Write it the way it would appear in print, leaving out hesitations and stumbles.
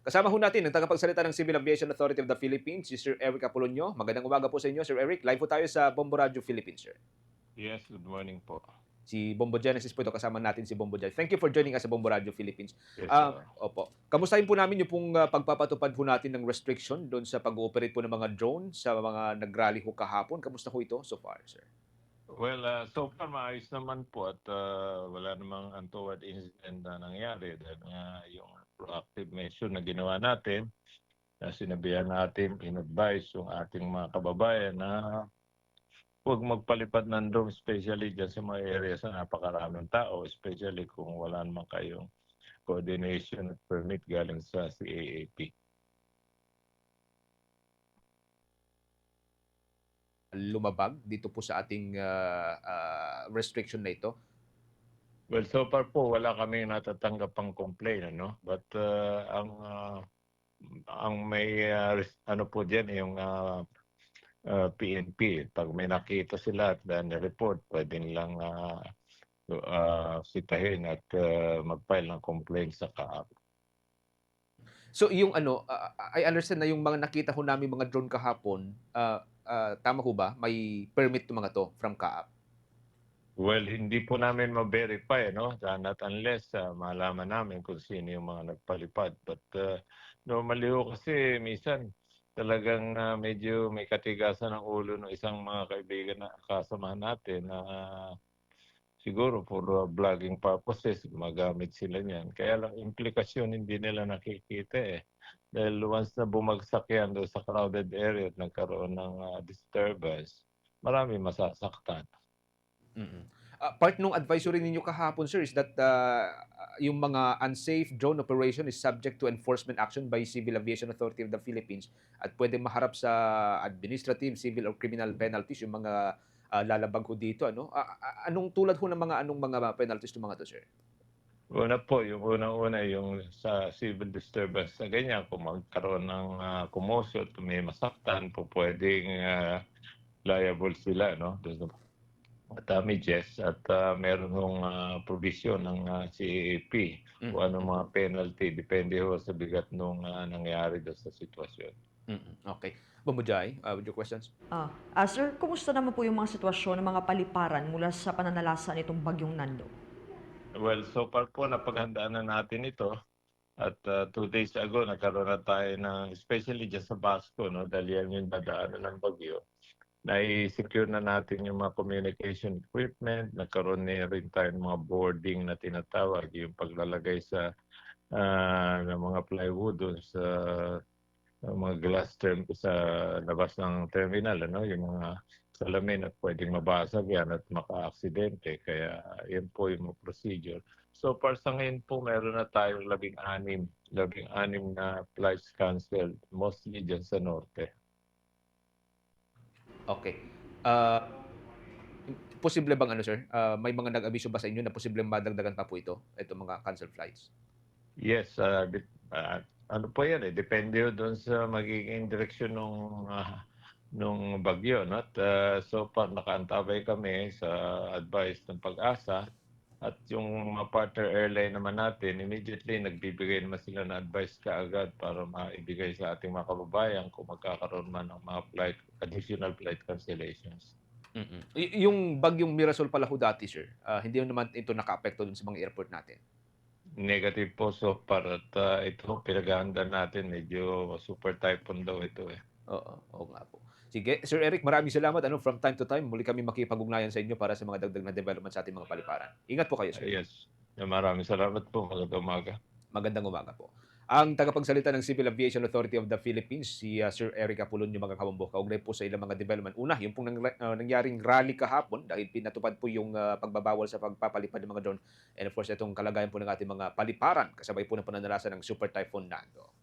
Kasama ho natin ang tagapagsalita ng Civil Aviation Authority of the Philippines, si Sir Eric Apolonio. Magandang umaga po sa inyo, Sir Eric. Live po tayo sa Bombo Radio Philippines, sir. Yes, good morning po. Si Bombo Genesis po ito, kasama natin si Bombo Genesis. Thank you for joining us sa Bombo Radio Philippines. Yes, sir. Opo. Kamustahin po namin yung pong pagpapatupad po natin ng restriction doon sa pag-ooperate po ng mga drone sa mga nag-rally ho kahapon. Kamusta ho ito so far, sir? Well, so far maayos naman po at wala namang untoward incident na nangyari dahil nga yung proactive measure na ginawa natin, na sinabihan natin, in-advise yung ating mga kababayan na huwag magpalipad ng drone, especially dyan sa mga areas na napakaraming tao, especially kung wala naman kayong coordination at permit galing sa CAAP. Lumabag dito po sa ating restriction na ito. Well, so far po wala kaming natatanggapang complaint, ano? But ang may ano po diyan yung PNP. Pag may nakita sila at report, pwede nilang sitahin at mag-file ng complaint sa CAAP. So yung ano, I understand na yung mga nakita ho namin mga drone kahapon, tama ho ba? May permit 'tong mga 'to from CAAP? Well, hindi po namin ma-verify, no? Not unless malaman namin kung sino yung mga nagpalipad. But normally ho kasi minsan talagang medyo may katigasan ng ulo ng isang mga kaibigan na kasamahan natin na siguro for vlogging purposes gumagamit sila niyan. Kaya lang implikasyon hindi nila nakikita eh. Dahil once na bumagsak yan doon sa crowded area at nagkaroon ng disturbance, marami masasaktan. Mm. Part nung advisory ninyo kahapon, sir, is that yung mga unsafe drone operation is subject to enforcement action by Civil Aviation Authority of the Philippines at pwede maharap sa administrative, civil, or criminal penalties yung mga lalabag ho dito. Ano? Anong tulad ho ng mga anong mga penalties ng mga to, sir? Una po, yung unang-una yung sa civil disturbance na ganyan, kung magkaroon ng commotion, kung may masaktan po pwedeng liable sila, no? Doon sa damages at meron hong provision ng CAAP kung ano mga penalty, depende ho sa bigat nung nangyari doon sa sitwasyon. Okay. Bumujay, with your questions? Sir, kumusta naman po yung mga sitwasyon ng mga paliparan mula sa pananalasa nitong bagyong Nando? Well, so far po napaghandaan na natin ito at 2 days ago nagkaroon na tayo ng, especially dyan sa Basco, no, dahil yan yung dadaanan ng bagyo. Nai-secure na natin yung mga communication equipment, nagkaroon na rin tayo ng mga boarding na tinatawag, yung paglalagay sa ng mga plywood doon sa mga glass term sa labas ng terminal, ano, yung mga salamin at pwedeng mabasag yan at maka-aksidente. Kaya yan po yung mga procedure. So far sa ngayon po, meron na tayong 16 na flights canceled, mostly dyan sa norte. Okay. Posible bang ano, sir, may mga nag-abiso ba sa inyo na posibleng madagdagan pa po ito, itong mga canceled flights? Yes, ano po yan eh, depende doon sa magiging direksyon nung bagyo. No? At so far, nakaantabay kami sa advice ng Pag-asa at yung mga partner airline naman natin, immediately nagbibigay naman sila ng advice kaagad para maibigay sa ating mga kababayan kung magkakaroon man ng mga additional flight cancellations. Yung bagyong Mirasol pala ho dati, sir, hindi naman ito nakaapekto dun sa mga airport natin? Negative po so far at ito pinaghahandaan natin, medyo super typhoon daw ito eh. Oo, oo nga po. Sige, Sir Eric, maraming salamat. From time to time, muli kami makipag-ugnayan sa inyo para sa mga dagdag na development sa ating mga paliparan. Ingat po kayo, sir. Yes, maraming salamat po. Magandang umaga. Magandang umaga po. Ang tagapagsalita ng Civil Aviation Authority of the Philippines, si Sir Eric Apolonio, mga kabombo, kaugnay po sa ilang mga development. Una, yung pong nangyaring rally kahapon dahil pinatupad po yung pagbabawal sa pagpapalipad ng mga drone. And of course, itong kalagayan po ng ating mga paliparan kasabay po ng pananalasa ng Super Typhoon Nando.